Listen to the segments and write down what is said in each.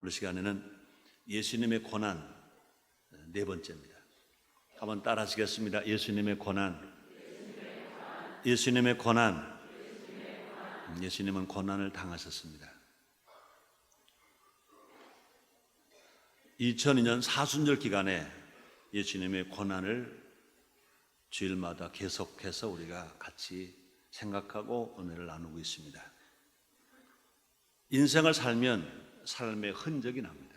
오늘 시간에는 예수님의 고난 네 번째입니다. 한번 따라 하시겠습니다. 예수님의 고난. 예수님의 고난. 예수님은 고난을 당하셨습니다. 2002년 사순절 기간에 예수님의 고난을 주일마다 계속해서 우리가 같이 생각하고 은혜를 나누고 있습니다. 인생을 살면 삶의 흔적이 납니다.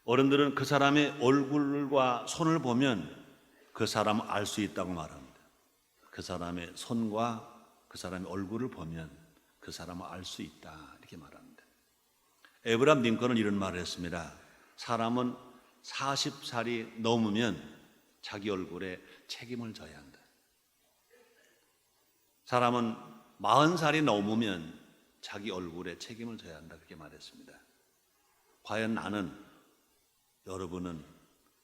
어른들은 그 사람의 얼굴과 손을 보면 그 사람을 알 수 있다고 말합니다. 그 사람의 손과 그 사람의 얼굴을 보면 그 사람을 알 수 있다 이렇게 말합니다. 에브라함 링컨은 이런 말을 했습니다. 사람은 40살이 넘으면 자기 얼굴에 책임을 져야 한다. 사람은 40살이 넘으면 자기 얼굴에 책임을 져야 한다 그렇게 말했습니다. 과연 나는, 여러분은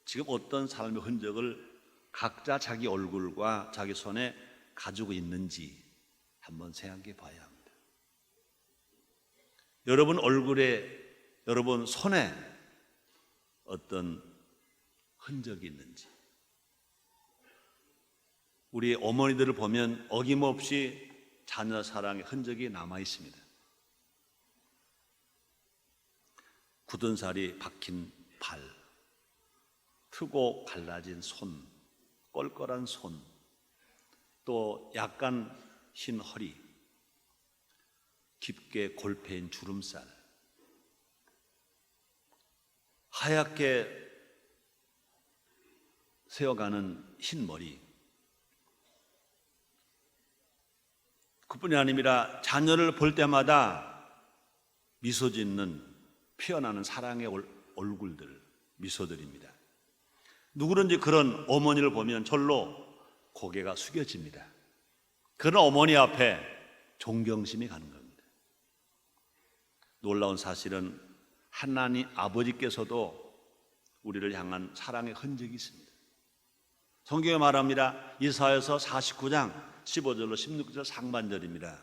지금 어떤 삶의 흔적을 각자 자기 얼굴과 자기 손에 가지고 있는지 한번 생각해 봐야 합니다. 여러분 얼굴에, 여러분 손에 어떤 흔적이 있는지. 우리 어머니들을 보면 어김없이 자녀 사랑의 흔적이 남아 있습니다. 굳은 살이 박힌 발, 트고 갈라진 손, 껄껄한 손, 또 약간 흰 허리, 깊게 골패인 주름살, 하얗게 새어가는 흰 머리. 그뿐이 아니라 자녀를 볼 때마다 미소 짓는, 피어나는 사랑의 얼굴들, 미소들입니다. 누구든지 그런 어머니를 보면 절로 고개가 숙여집니다. 그런 어머니 앞에 존경심이 가는 겁니다. 놀라운 사실은 하나님 아버지께서도 우리를 향한 사랑의 흔적이 있습니다. 성경에 말합니다. 이사야서 49장 15절로 16절 상반절입니다.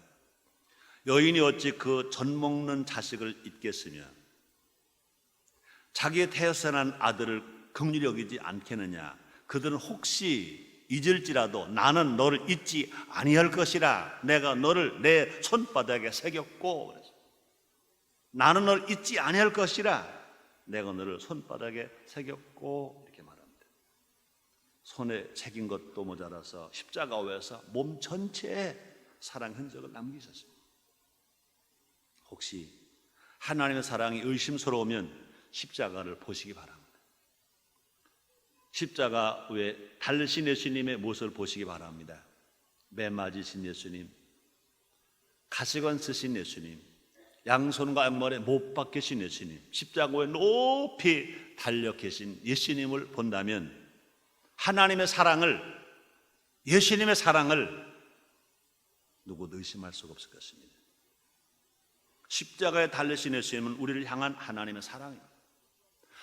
여인이 어찌 그 젖먹는 자식을 잊겠으며 자기의 태어난 아들을 긍휼히 여기지 않겠느냐. 그들은 혹시 잊을지라도 나는 너를 잊지 아니할 것이라. 내가 너를 내 손바닥에 새겼고, 나는 너를 잊지 아니할 것이라. 내가 너를 손바닥에 새겼고, 이렇게 말합니다. 손에 새긴 것도 모자라서 십자가에서 몸 전체에 사랑 흔적을 남기셨습니다. 혹시 하나님의 사랑이 의심스러우면 십자가를 보시기 바랍니다. 십자가 위에 달리신 예수님의 모습을 보시기 바랍니다. 매 맞으신 예수님, 가시관 쓰신 예수님, 양손과 양머리에 못 박히신 예수님, 십자가 위에 높이 달려 계신 예수님을 본다면 하나님의 사랑을, 예수님의 사랑을 누구도 의심할 수가 없을 것입니다. 십자가에 달리신 예수님은 우리를 향한 하나님의 사랑입니다.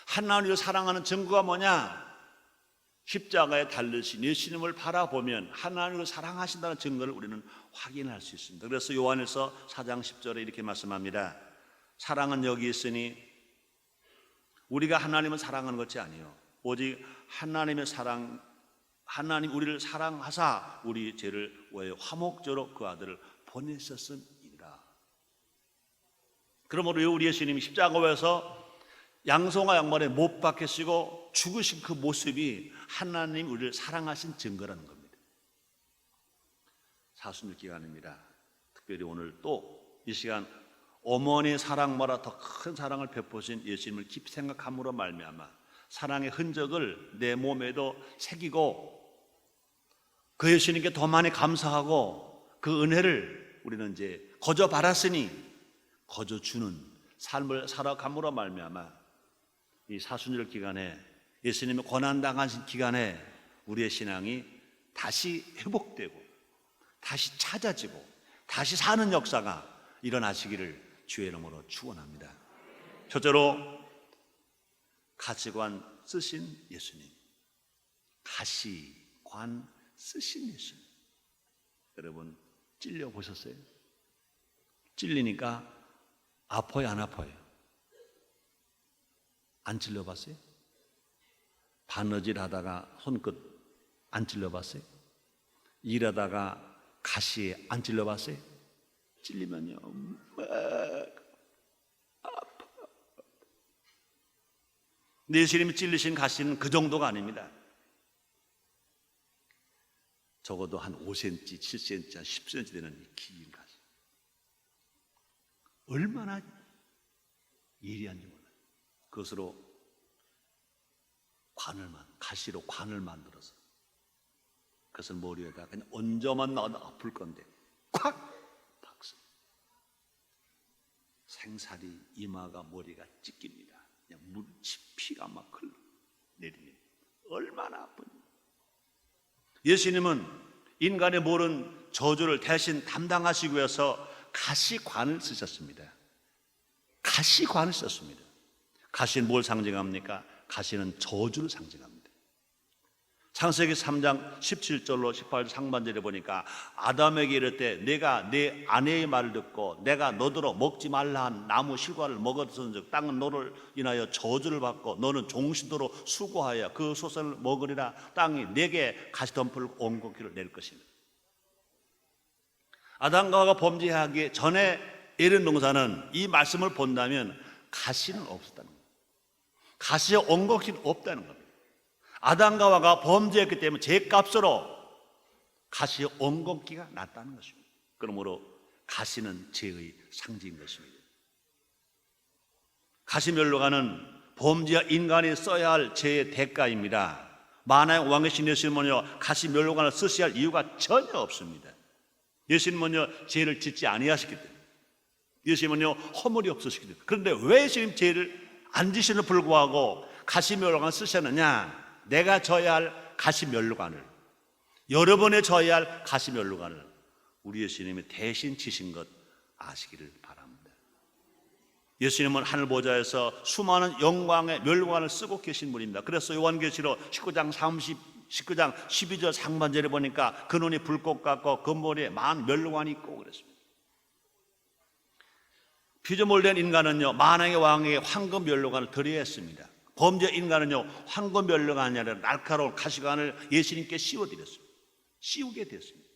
하나님을 사랑하는 증거가 뭐냐? 십자가에 달리신 예수님을 바라보면 하나님을 사랑하신다는 증거를 우리는 확인할 수 있습니다. 그래서 요한일서 4장 10절에 이렇게 말씀합니다. 사랑은 여기 있으니 우리가 하나님을 사랑하는 것이 아니요 오직 하나님의 사랑, 하나님 우리를 사랑하사 우리 죄를 위하여 화목제로 그 아들을 보내셨음이라. 그러므로 우리 예수님이 십자가에서 양손과 양머리에 못 박히시고 죽으신 그 모습이 하나님 우리를 사랑하신 증거라는 겁니다. 사순절 기간입니다. 특별히 오늘 또 이 시간 어머니의 사랑보다 더 큰 사랑을 베푸신 예수님을 깊이 생각함으로 말미암아 사랑의 흔적을 내 몸에도 새기고 그 예수님께 더 많이 감사하고 그 은혜를 우리는 이제 거저 받았으니 거저 주는 삶을 살아감으로 말미암아 이 사순절 기간에 예수님의 고난당하신 기간에 우리의 신앙이 다시 회복되고 다시 찾아지고 다시 사는 역사가 일어나시기를 주의 이름으로 축원합니다. 첫째로 가시관 쓰신 예수님, 가시관 쓰신 예수님. 여러분 찔려 보셨어요? 찔리니까 아파요, 안 아파요? 안 찔러봤어요? 바느질 하다가 손끝 안 찔러봤어요? 일하다가 가시에 안 찔러봤어요? 찔리면요 막 아파. 근데 예수님이 찔리신 가시는 그 정도가 아닙니다. 적어도 한 5cm, 7cm, 한 10cm 되는 긴 가시. 얼마나 예리한지 몰라요. 그것으로 가시로 관을 만들어서 그것을 머리에다 그냥 얹어만 놔도 아플 건데 콱 박수. 생살이 이마가 머리가 찢깁니다. 그냥 피가 막 흘러 내립니다. 얼마나 아픈지. 예수님은 인간의 모든 저주를 대신 담당하시기 위해서 가시관을 쓰셨습니다. 가시관을 썼습니다. 가시는 뭘 상징합니까? 가시는 저주를 상징합니다. 창세기 3장 17절로 18절 상반절에 보니까 아담에게 이를 때 내가 내 아내의 말을 듣고 내가 너더러 먹지 말라 한 나무 실과를 먹었은즉 땅은 너를 인하여 저주를 받고 너는 종신도로 수고하여 그 소선을 먹으리라. 땅이 내게 가시덤불 옹곡기를 낼 것이다. 아담과 하와가 범죄하기 전에 에덴 동산은 이 말씀을 본다면 가시는 없었다는 겁니다. 가시의 옹곡기는 없다는 겁니다. 아담과 하와가 범죄했기 때문에 죄값으로 가시의 옹곡기가 났다는 것입니다. 그러므로 가시는 죄의 상징인 것입니다. 가시면류관은 범죄와 인간이 써야 할 죄의 대가입니다. 만화의 왕이신 예수님은요 가시면류관을 쓰셔야 할 이유가 전혀 없습니다. 예수님은요 죄를 짓지 아니하셨기 때문에, 예수님은요 허물이 없으시기 때문에. 그런데 왜 예수님 죄를 안 지시는 불구하고 가시면류관을 쓰셨느냐? 내가 져야 할 가시면류관을, 여러분의 져야 할 가시면류관을 우리 예수님이 대신 지신 것 아시기를 바랍니다. 예수님은 하늘 보좌에서 수많은 영광의 면류관을 쓰고 계신 분입니다. 그래서 요한계시록 19장 12절 상반절에 보니까 그 눈이 불꽃 같고 그 머리에 많은 면류관이 있고 그랬습니다. 피조물된 인간은요 만왕의 왕에게 황금 면류관을 드려야 했습니다. 범죄 인간은요 황금 면류관이 아니라 날카로운 가시관을 예수님께 씌우게 됐습니다.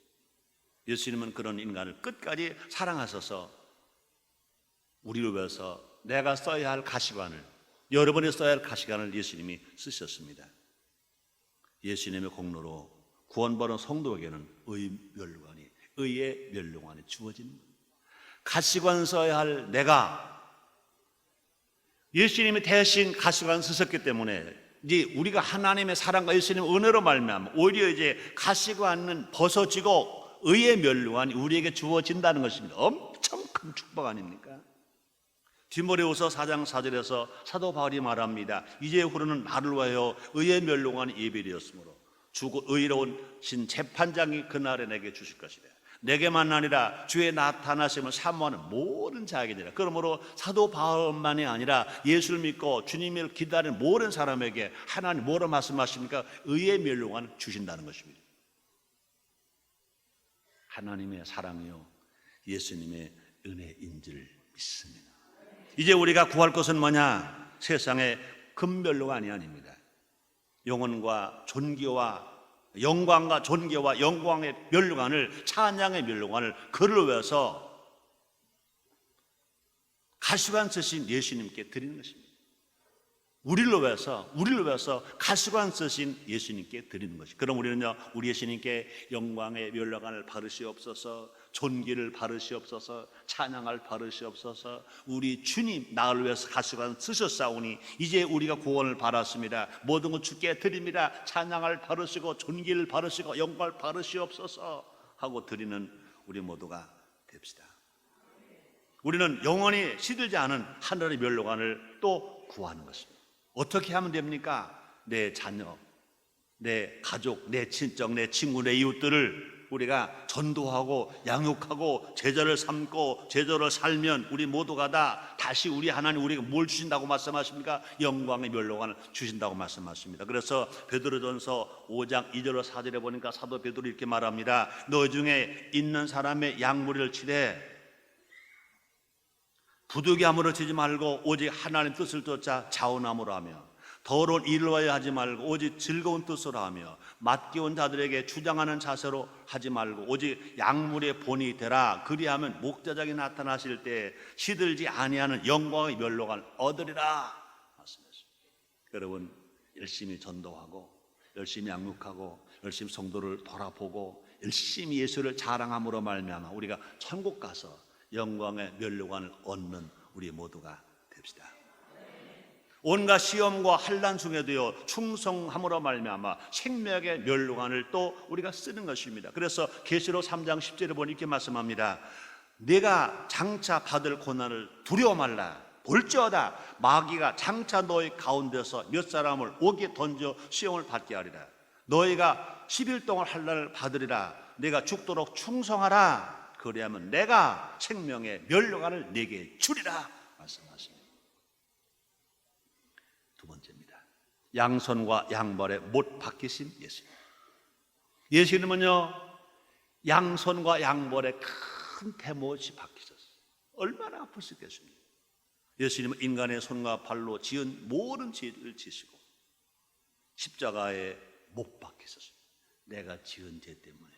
예수님은 그런 인간을 끝까지 사랑하셔서 우리를 위해서 내가 써야 할 가시관을, 여러분이 써야 할 가시관을 예수님이 쓰셨습니다. 예수님의 공로로 구원받은 성도에게는 의의 면류관이 주어지는 겁니다. 가시관 써야 할 내가, 예수님이 대신 가시관 쓰셨기 때문에 이제 우리가 하나님의 사랑과 예수님의 은혜로 말미암아 오히려 이제 가시관은 벗어지고 의의 면류관이 우리에게 주어진다는 것입니다. 엄청 큰 축복 아닙니까? 디모데후서 4장 4절에서 사도 바울이 말합니다. 이제후로는 나를 위하여 의의 면류관이 예비되었으므로 주고 의로운 신 재판장이 그날에 내게 주실 것이다. 내게만 아니라 주의 나타나심을 사모하는 모든 자에게니라. 그러므로 사도 바울만이 아니라 예수를 믿고 주님을 기다리는 모든 사람에게 하나님 뭐로 말씀하십니까? 의의 면류관을 주신다는 것입니다. 하나님의 사랑이요 예수님의 은혜인 줄 믿습니다. 이제 우리가 구할 것은 뭐냐? 세상의 금면류관이 아닙니다. 영혼과 존귀와 영광과 존귀와 영광의 면류관을, 찬양의 면류관을 그를 위해서 가시관 쓰신 예수님께 드리는 것입니다. 우리를 위해서 가시관 쓰신 예수님께 드리는 것이. 그럼 우리는요 우리 예수님께 영광의 면류관을 바르시옵소서, 존귀를 바르시옵소서, 찬양을 바르시옵소서. 우리 주님 나를 위해서 가시관 쓰셨사오니 이제 우리가 구원을 받았습니다. 모든 것 주께 드립니다. 찬양을 바르시고 존귀를 바르시고 영광을 바르시옵소서 하고 드리는 우리 모두가 됩시다. 우리는 영원히 시들지 않은 하늘의 면류관을 또 구하는 것입니다. 어떻게 하면 됩니까? 내 자녀, 내 가족, 내 친정, 내 친구, 내 이웃들을 우리가 전도하고 양육하고 제자를 삼고 제자를 살면 우리 모두가 다 다시 우리 하나님 우리에게 뭘 주신다고 말씀하십니까? 영광의 면류관을 주신다고 말씀하십니다. 그래서 베드로전서 5장 2절로 4절에 보니까 사도 베드로 이렇게 말합니다. 너 중에 있는 사람의 양무리를 치되 부득이 아무렇지지 말고 오직 하나님 뜻을 쫓아 자원함으로 하며 더러운 일을 위하여 하지 말고 오직 즐거운 뜻으로 하며 맡겨온 자들에게 주장하는 자세로 하지 말고 오직 약물의 본이 되라. 그리하면 목자장이 나타나실 때 시들지 아니하는 영광의 멸록을 얻으리라 말씀하셨습니다. 여러분, 열심히 전도하고 열심히 양육하고 열심히 성도를 돌아보고 열심히 예수를 자랑함으로 말미암아 우리가 천국 가서 영광의 멸류관을 얻는 우리 모두가 됩시다. 온갖 시험과 환난 중에도요 충성함으로 말미암아 생명의 멸류관을 또 우리가 쓰는 것입니다. 그래서 계시록 3장 10절에 보니 이렇게 말씀합니다. 내가 장차 받을 고난을 두려워 말라. 볼지어다 마귀가 장차 너희 가운데서 몇 사람을 옥에 던져 시험을 받게 하리라. 너희가 10일 동안 환난을 받으리라. 내가 죽도록 충성하라. 그리하면 내가 생명의 멸류관을 네게 주리라 말씀하십니다. 두 번째입니다. 양손과 양발에 못 박히신 예수님. 예수님은요 양손과 양발에 큰 대못이 박히셨어요. 얼마나 아프시겠습니까? 예수님은 인간의 손과 발로 지은 모든 죄를 지시고 십자가에 못 박히셨어요. 내가 지은 죄 때문에,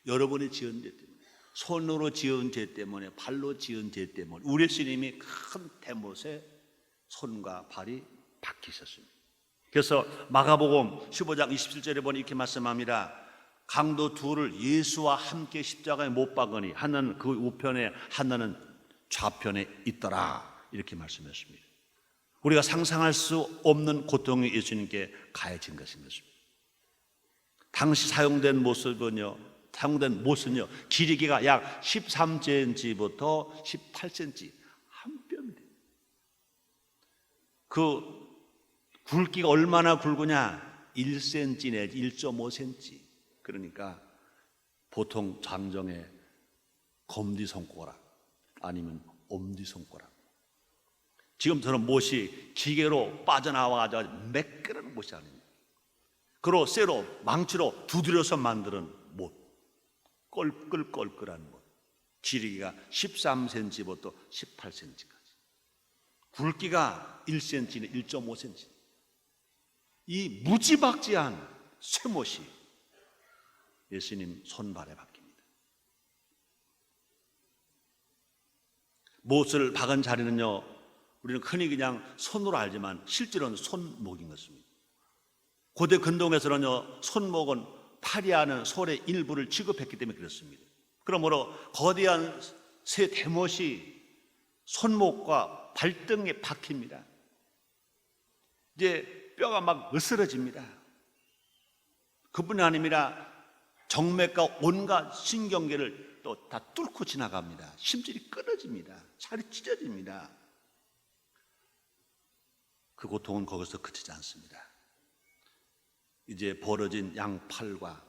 여러분이 지은 죄 때문에, 손으로 지은 죄 때문에, 발로 지은 죄 때문에 우리 예수님이 큰 대못에 손과 발이 박히셨습니다. 그래서 마가복음 15장 27절에 보니 이렇게 말씀합니다. 강도 둘을 예수와 함께 십자가에 못 박으니 하나는 그 우편에 하나는 좌편에 있더라 이렇게 말씀했습니다. 우리가 상상할 수 없는 고통이 예수님께 가해진 것인 것입니다. 당시 사용된 못은요 길이가 약 13cm부터 18cm 한 뼘이 돼요. 그 굵기가 얼마나 굵으냐? 1cm 내지 1.5cm. 그러니까 보통 장정의 검지손가락 아니면 엄지손가락. 지금처럼 못이 기계로 빠져나와가지고 매끄러운 못이 아닙니다. 그리고 쇠로 망치로 두드려서 만드는 못, 껄끌껄끌한 못. 길이가 13cm부터 18cm까지. 굵기가 1cm는 1.5cm. 이 무지막지한 쇠못이 예수님 손발에 박힙니다. 못을 박은 자리는요 우리는 흔히 그냥 손으로 알지만 실제로는 손목인 것입니다. 고대 근동에서는요 손목은 팔이 하는 손의 일부를 취급했기 때문에 그렇습니다. 그러므로 거대한 새 대못이 손목과 발등에 박힙니다. 이제 뼈가 막 으스러집니다. 그뿐이 아닙니다. 정맥과 온갖 신경계를 또 다 뚫고 지나갑니다. 심줄이 끊어집니다. 살이 찢어집니다. 그 고통은 거기서 그치지 않습니다. 이제 벌어진 양팔과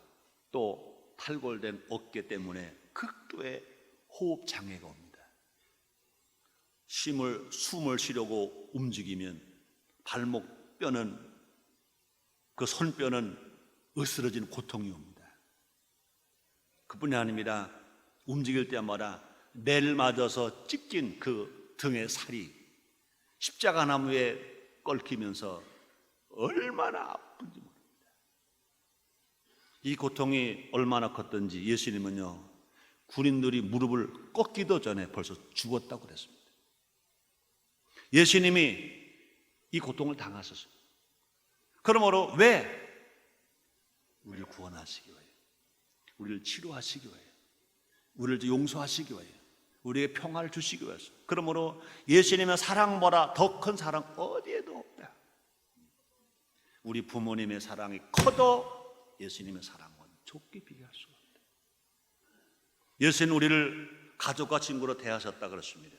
또 탈골된 어깨 때문에 극도의 호흡 장애가 옵니다. 숨을 쉬려고 움직이면 발목 뼈는 그 손뼈는 으스러진 고통이 옵니다. 그뿐이 아닙니다. 움직일 때마다 매를 맞아서 찢긴 그 등의 살이 십자가 나무에 껄키면서 얼마나 아픈지 모릅니다. 이 고통이 얼마나 컸던지 예수님은요 군인들이 무릎을 꺾기도 전에 벌써 죽었다고 그랬습니다. 예수님이 이 고통을 당하셨어요. 그러므로 왜? 우리를 구원하시기 위해, 우리를 치료하시기 위해, 우리를 용서하시기 위해, 우리에게 평화를 주시기 위해서. 그러므로 예수님의 사랑보다 더 큰 사랑 어디에도 없다. 우리 부모님의 사랑이 커도 예수님의 사랑은 좁게 비교할 수가 없다. 예수님은 우리를 가족과 친구로 대하셨다 그랬습니다.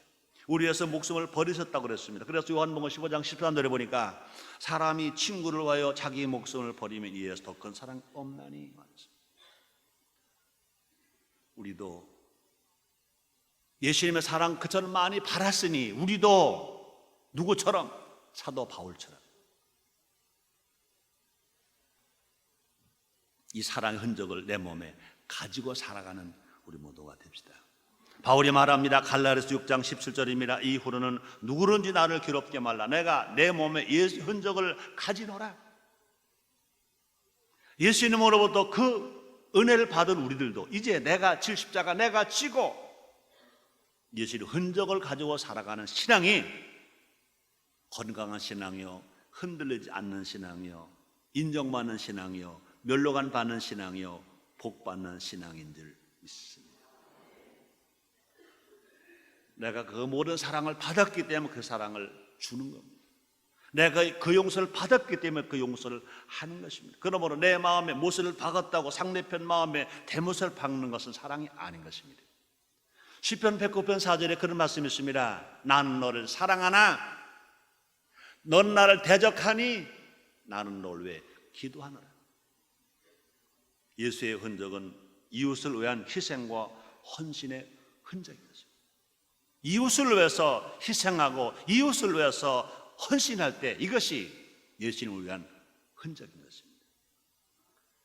우리 위해서 목숨을 버리셨다고 그랬습니다. 그래서 요한복음 15장 13절에 보니까 사람이 친구를 위하여 자기 목숨을 버리면 이에서 더 큰 사랑 없나니 말했습니다. 우리도 예수님의 사랑 그처럼 많이 받았으니 우리도 누구처럼? 사도 바울처럼 이 사랑의 흔적을 내 몸에 가지고 살아가는 우리 모두가 됩시다. 바울이 말합니다. 갈라디아서 6장 17절입니다. 이후로는 누구든지 나를 괴롭게 말라. 내가 내 몸에 예수 흔적을 가지노라. 예수님으로부터 그 은혜를 받은 우리들도 이제 내가 질 십자가 내가 지고 예수의 흔적을 가지고 살아가는 신앙이 건강한 신앙이요, 흔들리지 않는 신앙이요, 인정받는 신앙이요, 멸로간 받는 신앙이요, 복받는 신앙인 줄 믿습니다. 내가 그 모든 사랑을 받았기 때문에 그 사랑을 주는 겁니다. 내가 그 용서를 받았기 때문에 그 용서를 하는 것입니다. 그러므로 내 마음에 못을 박았다고 상대편 마음에 대못을 박는 것은 사랑이 아닌 것입니다. 시편 109편 4절에 그런 말씀이 있습니다. 나는 너를 사랑하나 넌 나를 대적하니 나는 너를 위해 기도하노라. 예수의 흔적은 이웃을 위한 희생과 헌신의 흔적입니다. 이웃을 위해서 희생하고 이웃을 위해서 헌신할 때 이것이 예수님을 위한 흔적인 것입니다.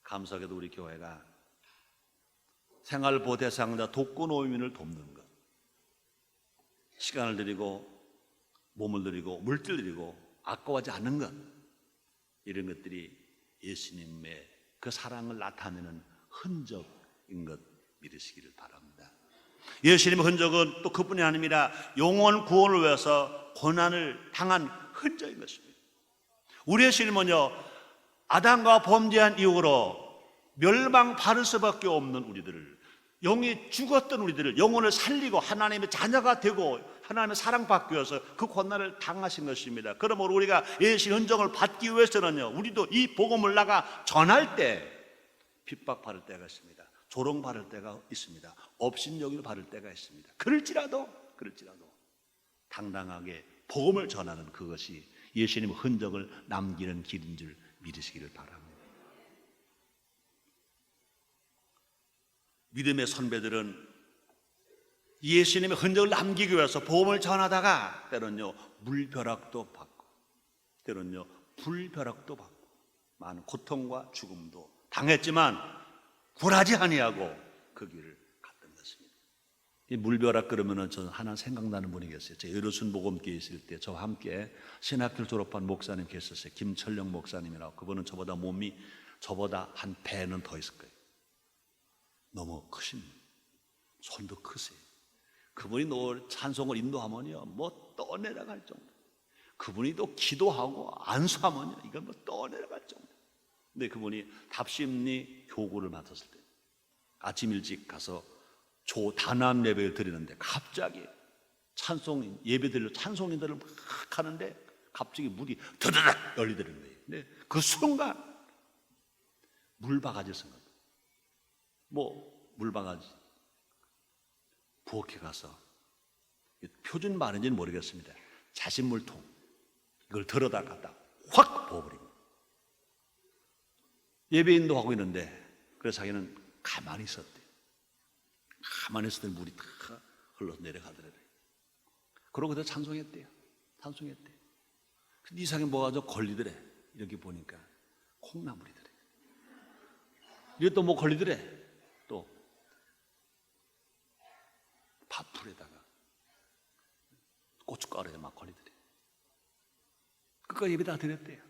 감사하게도 우리 교회가 생활보호 대상자 독거노인을 돕는 것, 시간을 들이고 몸을 들이고 물질 들이고 아까워하지 않는 것, 이런 것들이 예수님의 그 사랑을 나타내는 흔적인 것 믿으시기를 바랍니다. 예수님의 흔적은 또 그뿐이 아닙니다. 영원 구원을 위해서 고난을 당한 흔적인 것입니다. 우리 예수님은요, 아담과 범죄한 이후로 멸망받을 수밖에 없는 우리들을, 영이 죽었던 우리들을 영혼을 살리고 하나님의 자녀가 되고 하나님의 사랑받기 위해서 그 고난을 당하신 것입니다. 그러므로 우리가 예수의 흔적을 받기 위해서는요, 우리도 이 복음을 나가 전할 때 핍박받을 때가 있습니다. 조롱받을 때가 있습니다. 업신여김을 받을 때가 있습니다. 그럴지라도 당당하게 복음을 전하는 그것이 예수님의 흔적을 남기는 길인 줄 믿으시기를 바랍니다. 믿음의 선배들은 예수님의 흔적을 남기기 위해서 복음을 전하다가 때로는요 물벼락도 받고 때로는요 불벼락도 받고 많은 고통과 죽음도 당했지만 굴하지 아니하고 그 길을 갔던 것입니다. 이 물벼락 그러면은 저는 하나 생각나는 분이 계세요. 제가 여로순 복음교회 있을 때 저와 함께 신학교를 졸업한 목사님 계셨어요. 김철령 목사님이라고. 그분은 저보다 몸이 저보다 한 배는 더 있을 거예요. 너무 크신, 손도 크세요. 그분이 찬송을 인도하면요 뭐 떠내려갈 정도. 그분이 또 기도하고 안수하면요 이건 뭐 떠내려갈 정도. 근데 그분이 답심리 교구를 맡았을 때 아침 일찍 가서 단합 예배를 드리는데 갑자기 찬송 예배 드리러 찬송인들을 막 하는데 갑자기 문이 드드득 열리더라는 거예요. 근데 그 순간 물바가지 생각. 물바가지 부엌에 가서 표준 말인지는 모르겠습니다. 자신물통 이걸 들어다 갖다 확 부어버립니다. 예배인도 하고 있는데 그래서 자기는 가만히 있었대요. 가만히 있었더니 물이 다 흘러서 내려가더래요. 그러고 그대로 찬송했대요. 근데 이상하게 뭐가 좀 걸리더래. 이렇게 보니까 콩나물이더래. 이게 또 뭐 걸리더래. 또 밥풀에다가 고춧가루에 막 걸리더래. 끝까지 예배 다 드렸대요.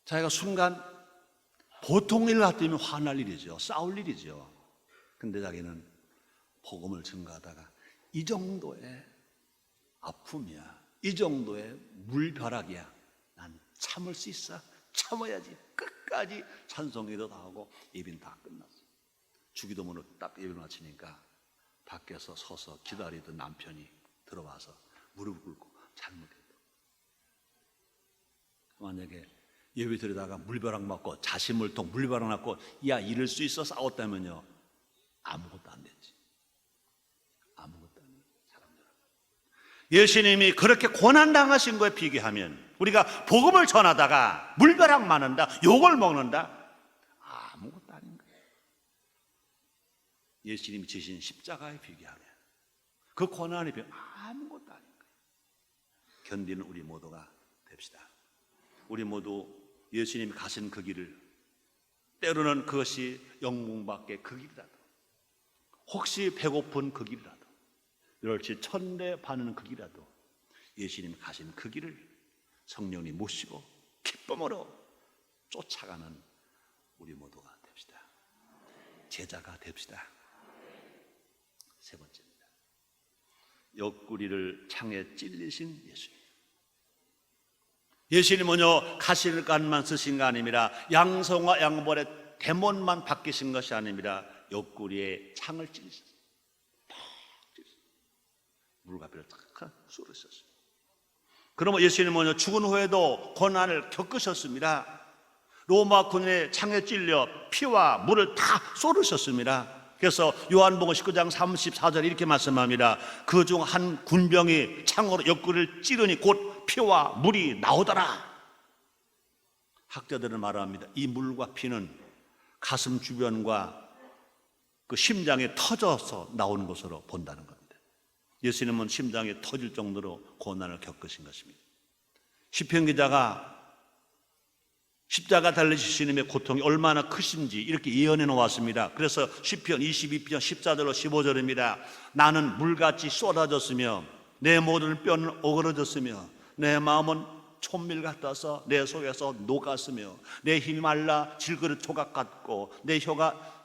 자기가 순간 보통 일 같으면 화날 일이죠. 싸울 일이죠. 근데 자기는 복음을 증거하다가 이 정도의 아픔이야, 이 정도의 물벼락이야, 난 참을 수 있어. 참아야지. 끝까지 찬송기도 다 하고 예배는 다 끝났어. 주기도문을 딱 예배를 마치니까 밖에서 서서 기다리던 남편이 들어와서 무릎 꿇고 잘못했다. 만약에 예배 드리다가 물벼락 맞고 자신물통 물벼락 맞고 야 이럴 수 있어 싸웠다면요 아무것도 안 되지. 아무것도 안 돼. 사람들. 예수님이 그렇게 고난당하신 거에 비교하면 우리가 복음을 전하다가 물벼락 맞는다, 욕을 먹는다, 아무것도 아닌 거예요. 예수님이 지신 십자가에 비교하면 그 고난에 비하면 아무것도 아닌 거예요. 견디는 우리 모두가 됩시다. 우리 모두 예수님이 가신 그 길을, 때로는 그것이 영웅밖에 그 길이라도 혹시 배고픈 그 길이라도, 멸치 천대 받는 그 길이라도 예수님 가신 그 길을 성령님 모시고 기쁨으로 쫓아가는 우리 모두가 됩시다. 제자가 됩시다. 세 번째입니다. 옆구리를 창에 찔리신 예수님. 예수님은요, 가시관만 쓰신 거 아닙니다. 양성과 양벌의 대문만 바뀌신 것이 아닙니다. 옆구리에 창을 찔리셨어요. 물과 피를 탁 쏟으셨어요. 그러면 예수님은 죽은 후에도 고난을 겪으셨습니다. 로마 군의 창에 찔려 피와 물을 다 쏟으셨습니다. 그래서 요한복음 19장 34절 이렇게 말씀합니다. 그 중 한 군병이 창으로 옆구리를 찌르니 곧 피와 물이 나오더라. 학자들은 말합니다. 이 물과 피는 가슴 주변과 그 심장에 터져서 나오는 것으로 본다는 겁니다. 예수님은 심장이 터질 정도로 고난을 겪으신 것입니다. 시편 기자가 십자가 달리신 주님의 고통이 얼마나 크신지 이렇게 예언해 놓았습니다. 그래서 시편 22편 14절로 15절입니다. 나는 물같이 쏟아졌으며 내 모든 뼈는 오그러졌으며 내 마음은 촛밀 같아서 내 속에서 녹았으며 내 힘이 말라 질그릇 조각 같고 내 혀가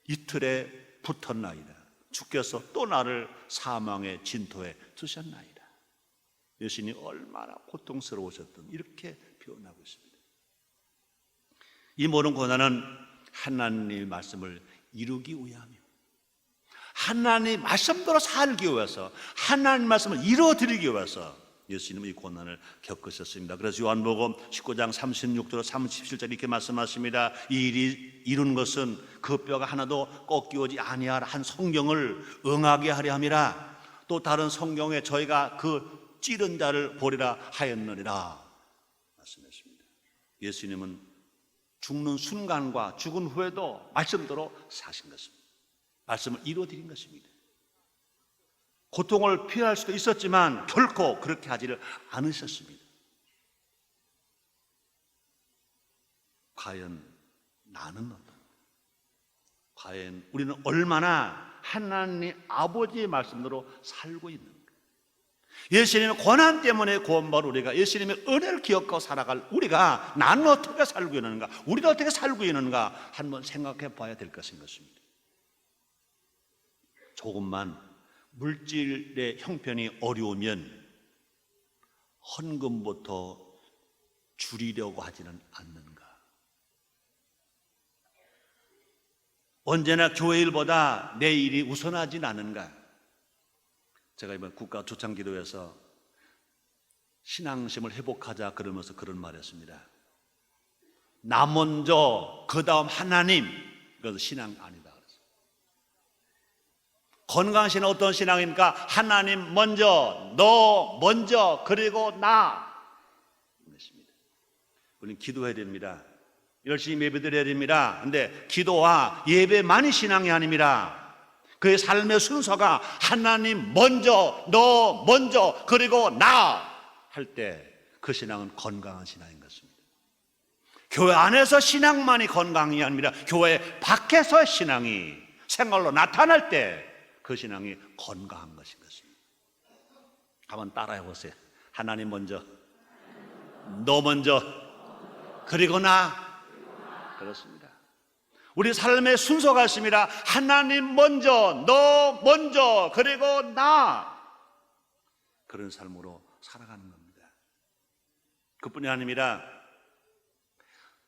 이틀에 붙었나이다. 주께서 또 나를 사망의 진토에 두셨나이다. 예수님이 얼마나 고통스러우셨든 이렇게 표현하고 있습니다. 이 모든 고난은 하나님의 말씀을 이루기 위함이요, 하나님의 말씀대로 살기 위해서, 하나님의 말씀을 이루어드리기 위해서 예수님은 이 고난을 겪으셨습니다. 그래서 요한복음 19장 36절 37절 이렇게 말씀하십니다. 이 일이 이룬 것은 그 뼈가 하나도 꺾이오지 아니할 한 성경을 응하게 하려 함이라. 또 다른 성경에 저희가 그 찌른 자를 보리라 하였느니라 말씀했습니다. 예수님은 죽는 순간과 죽은 후에도 말씀대로 사신 것입니다. 말씀을 이루어드린 것입니다. 고통을 피할 수도 있었지만 결코 그렇게 하지를 않으셨습니다. 과연 나는 어떤가? 과연 우리는 얼마나 하나님 아버지의 말씀대로 살고 있는가? 예수님의 고난 때문에 구원받은 우리가, 예수님의 은혜를 기억하고 살아갈 우리가 나는 어떻게 살고 있는가, 우리는 어떻게 살고 있는가 한번 생각해 봐야 될 것인 것입니다. 조금만 물질의 형편이 어려우면 헌금부터 줄이려고 하지는 않는가? 언제나 교회 일보다 내 일이 우선하진 않은가? 제가 이번 국가 초창기도에서 신앙심을 회복하자 그러면서 그런 말 했습니다. 나 먼저 그 다음 하나님, 그래서 신앙 아니다. 건강한 신앙 어떤 신앙입니까? 하나님 먼저, 너 먼저, 그리고 나. 우리는 기도해야 됩니다. 열심히 예배드려야 됩니다. 근데 기도와 예배만이 신앙이 아닙니다. 그의 삶의 순서가 하나님 먼저, 너 먼저, 그리고 나 할 때 그 신앙은 건강한 신앙인 것입니다. 교회 안에서 신앙만이 건강이 아닙니다. 교회 밖에서 신앙이 생활로 나타날 때 그 신앙이 건강한 것인 것입니다. 한번 따라해 보세요. 하나님 먼저, 너 먼저, 그리고 나. 그렇습니다. 우리 삶의 순서가 있습니다. 하나님 먼저, 너 먼저, 그리고 나. 그런 삶으로 살아가는 겁니다. 그뿐이 아닙니다.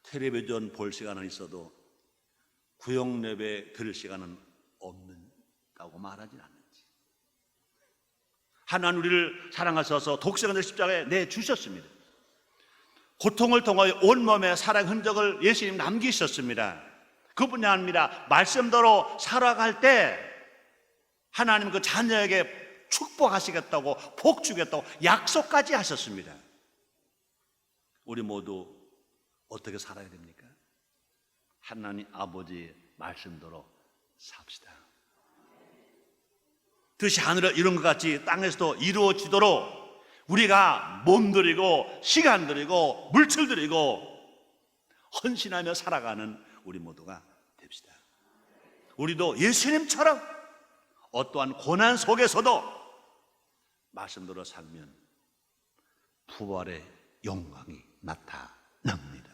텔레비전 볼 시간은 있어도 구역 예배 들을 시간은 없는다고 말하진 않는지. 하나님 우리를 사랑하셔서 독생자 십자가에 내주셨습니다. 고통을 통하여 온몸에 사랑의 흔적을 예수님 남기셨습니다. 그뿐이 아닙니다. 말씀대로 살아갈 때 하나님 그 자녀에게 축복하시겠다고, 복 주겠다고 약속까지 하셨습니다. 우리 모두 어떻게 살아야 됩니까? 하나님 아버지의 말씀대로 삽시다. 뜻이 하늘에 이룬 것 같이 땅에서도 이루어지도록 우리가 몸 들이고 시간 들이고 물질 들이고 헌신하며 살아가는 우리 모두가 됩시다. 우리도 예수님처럼 어떠한 고난 속에서도 말씀대로 살면 부활의 영광이 나타납니다.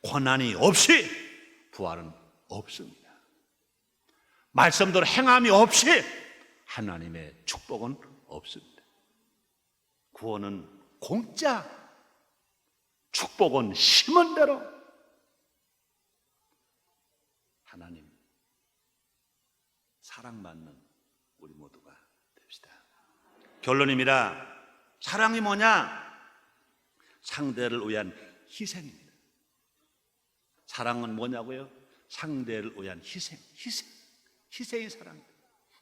고난이 없이 부활은 없습니다. 말씀대로 행함이 없이 하나님의 축복은 없습니다. 구원은 공짜, 축복은 심은 대로. 하나님 사랑받는 우리 모두가 됩시다. 결론입니다. 사랑이 뭐냐? 상대를 위한 희생입니다. 사랑은 뭐냐고요? 상대를 위한 희생이 사랑입니다.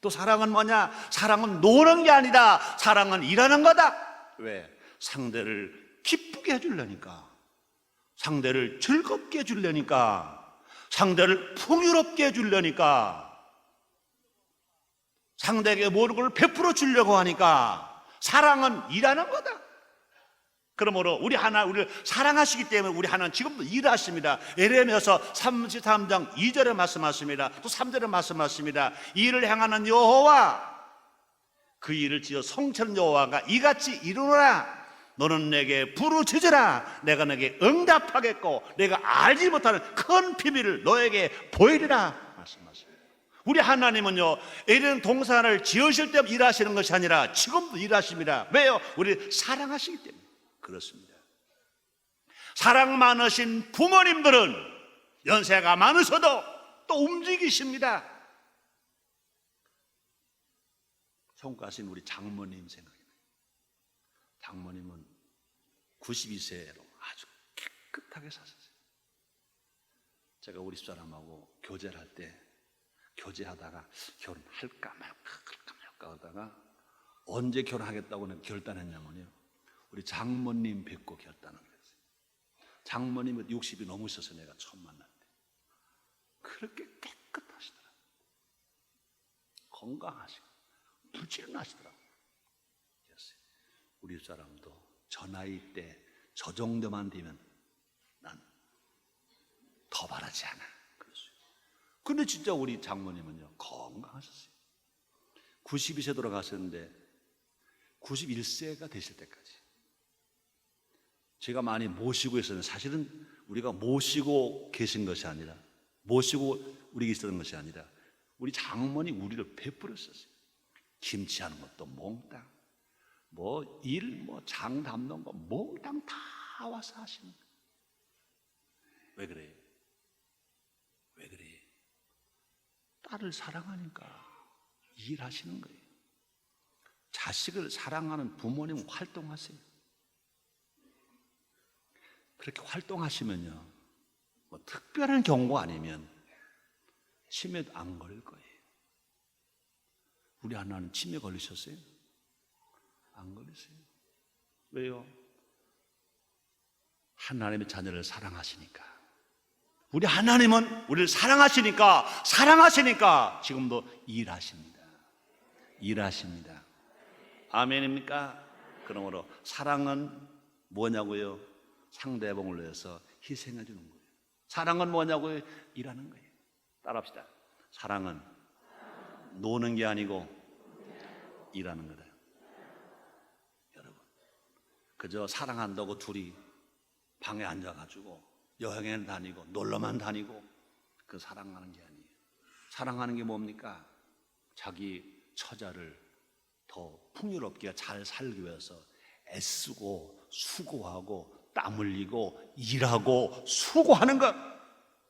또 사랑은 뭐냐? 사랑은 노는 게 아니다. 사랑은 일하는 거다. 왜? 상대를 기쁘게 해주려니까, 상대를 즐겁게 해주려니까, 상대를 풍요롭게 해주려니까, 상대에게 모든 걸 베풀어 주려고 하니까 사랑은 일하는 거다. 그러므로 우리를 사랑하시기 때문에 우리 하나님 지금도 일하십니다. 에레미야서 33장 2절에 말씀하십니다. 또 3절에 말씀하십니다. 이 일을 행하는 여호와, 그 일을 지어 성취하는 여호와가 이같이 이루노라. 너는 내게 부르짖으라. 내가 내게 응답하겠고 내가 알지 못하는 큰 비밀을 너에게 보이리라 말씀하십니다. 우리 하나님은요, 이런 동산을 지으실 때 일하시는 것이 아니라 지금도 일하십니다. 왜요? 우리 사랑하시기 때문에 그렇습니다. 사랑 많으신 부모님들은 연세가 많으셔도 또 움직이십니다. 성과하신 우리 장모님 생각해요. 장모님은 92세로 아주 깨끗하게 사셨어요. 제가 우리 집사람하고 교제를 할 때 교제하다가 결혼할까 말까 하다가 언제 결혼하겠다고 내가 결단했냐면요, 우리 장모님 뵙고 결단을 했어요. 장모님은 60이 넘으셔서 내가 처음 만날 때 그렇게 깨끗하시더라고요. 건강하시고 부지런하시더라고요. 우리 사람도 저 나이 때 저 정도만 되면 난 더 바라지 않아. 그랬어요. 근데 진짜 우리 장모님은요, 건강하셨어요. 92세 돌아가셨는데 91세가 되실 때까지 제가 많이 모시고 있었는데, 사실은 우리가 모시고 계신 것이 아니라, 모시고 우리 있었던 것이 아니라 우리 장모니 우리를 베풀었었어요. 김치 하는 것도 몽땅, 장 담는 거 몽땅 다 와서 하시는 거예요. 왜 그래요? 왜 그래요? 딸을 사랑하니까 일하시는 거예요. 자식을 사랑하는 부모님 활동하세요. 그렇게 활동하시면요, 특별한 경우 아니면 치매도 안 걸릴 거예요. 우리 하나는 치매 걸리셨어요? 안 걸리세요. 왜요? 하나님의 자녀를 사랑하시니까. 우리 하나님은 우리를 사랑하시니까 지금도 일하십니다. 아멘입니까? 그러므로 사랑은 뭐냐고요? 상대방을 위해서 희생해 주는 거예요. 사랑은 뭐냐고요? 일하는 거예요. 따라합시다. 사랑은 노는 게 아니고 일하는 거다. 여러분, 그저 사랑한다고 둘이 방에 앉아가지고 여행에 다니고 놀러만 다니고 그 사랑하는 게 아니에요. 사랑하는 게 뭡니까? 자기 처자를 더 풍요롭게 잘 살기 위해서 애쓰고 수고하고 땀 흘리고 일하고 수고하는 것,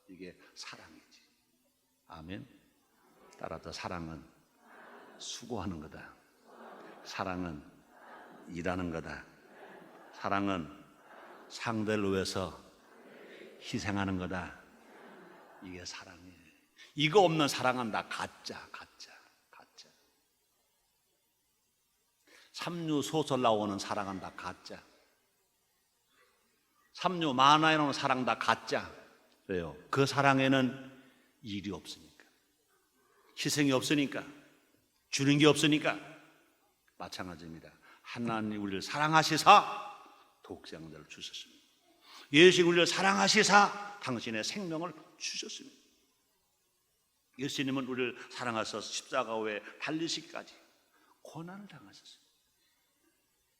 이게 사랑이지. 아멘. 따라서 사랑은 수고하는 거다. 사랑은 일하는 거다. 사랑은 상대를 위해서 희생하는 거다. 이게 사랑이에요. 이거 없는 사랑은 다 가짜. 삼류 소설 나오는 사랑은 다 가짜. 삼류 만화에 나오는 사랑 다 가짜. 왜요? 그 사랑에는 일이 없으니까, 희생이 없으니까, 주는 게 없으니까. 마찬가지입니다. 하나님 우리를 사랑하시사 독생자를 주셨습니다. 예수 우리를 사랑하시사 당신의 생명을 주셨습니다. 예수님은 우리를 사랑하셔서 십자가 위에 달리시기까지 고난을 당하셨어요.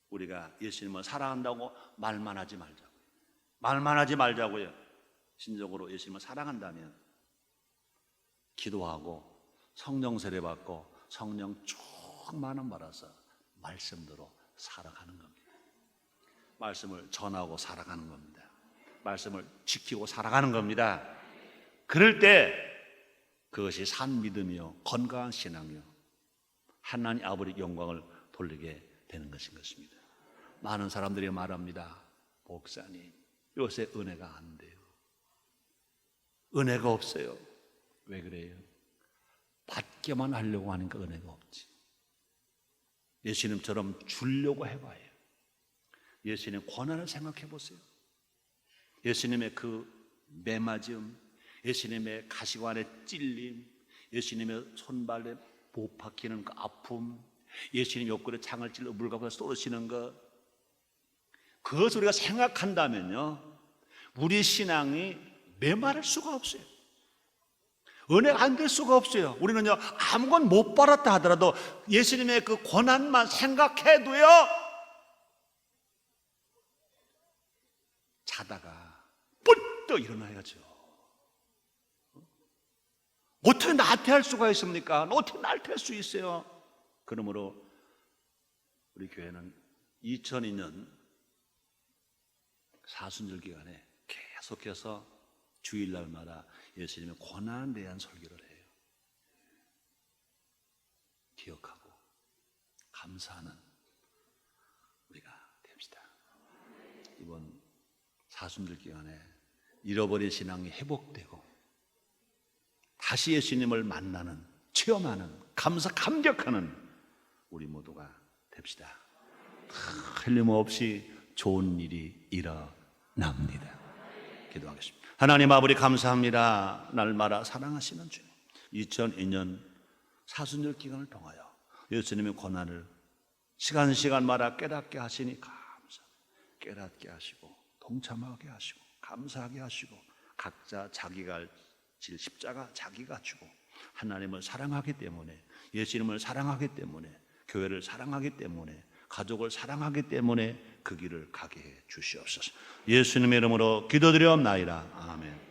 우리가 예수님을 사랑한다고 말만 하지 말자고요. 말만 하지 말자고요. 진정으로 예수님을 사랑한다면 기도하고 성령 세례 받고 성령 충만함 받아서 말씀대로 살아가는 겁니다. 말씀을 전하고 살아가는 겁니다. 말씀을 지키고 살아가는 겁니다. 그럴 때 그것이 산 믿음이요 건강한 신앙이요 하나님 아버지 영광을 돌리게 되는 것입니다. 많은 사람들이 말합니다. 목사님, 요새 은혜가 안 돼요. 은혜가 없어요. 왜 그래요? 받게만 하려고 하니까 은혜가 없지. 예수님처럼 주려고 해봐요. 예수님 권한을 생각해 보세요. 예수님의 그 매맞음, 예수님의 가시관의 찔림, 예수님의 손발에 못 박히는 그 아픔, 예수님 옆구리에 창을 찔러 물 갖고 쏘시는 것, 그것을 우리가 생각한다면요 우리 신앙이 메마를 수가 없어요. 은혜가 안 될 수가 없어요. 우리는요 아무건 못 받았다 하더라도 예수님의 그 고난만 생각해도요 자다가 뿔떡 일어나야죠. 어떻게 나태할 수가 있습니까? 어떻게 나태할 수 있어요? 그러므로 우리 교회는 2002년 사순절 기간에 계속해서 주일날마다 예수님의 고난에 대한 설교를 해요. 기억하고 감사하는 우리가 됩시다. 이번 사순절 기간에 잃어버린 신앙이 회복되고 다시 예수님을 만나는, 체험하는, 감격하는 우리 모두가 됩시다. 틀림없이 좋은 일이 일어납니다. 기도하겠습니다. 하나님 아버지 감사합니다. 날마다 사랑하시는 주님, 2002년 사순절 기간을 통하여 예수님의 고난을 시간마다 깨닫게 하시니 감사합니다. 깨닫게 하시고 동참하게 하시고 감사하게 하시고 각자 자기가 질 십자가 자기가 지고 하나님을 사랑하기 때문에, 예수님을 사랑하기 때문에, 교회를 사랑하기 때문에, 가족을 사랑하기 때문에 그 길을 가게 해 주시옵소서. 예수님의 이름으로 기도드리옵나이다. 아멘.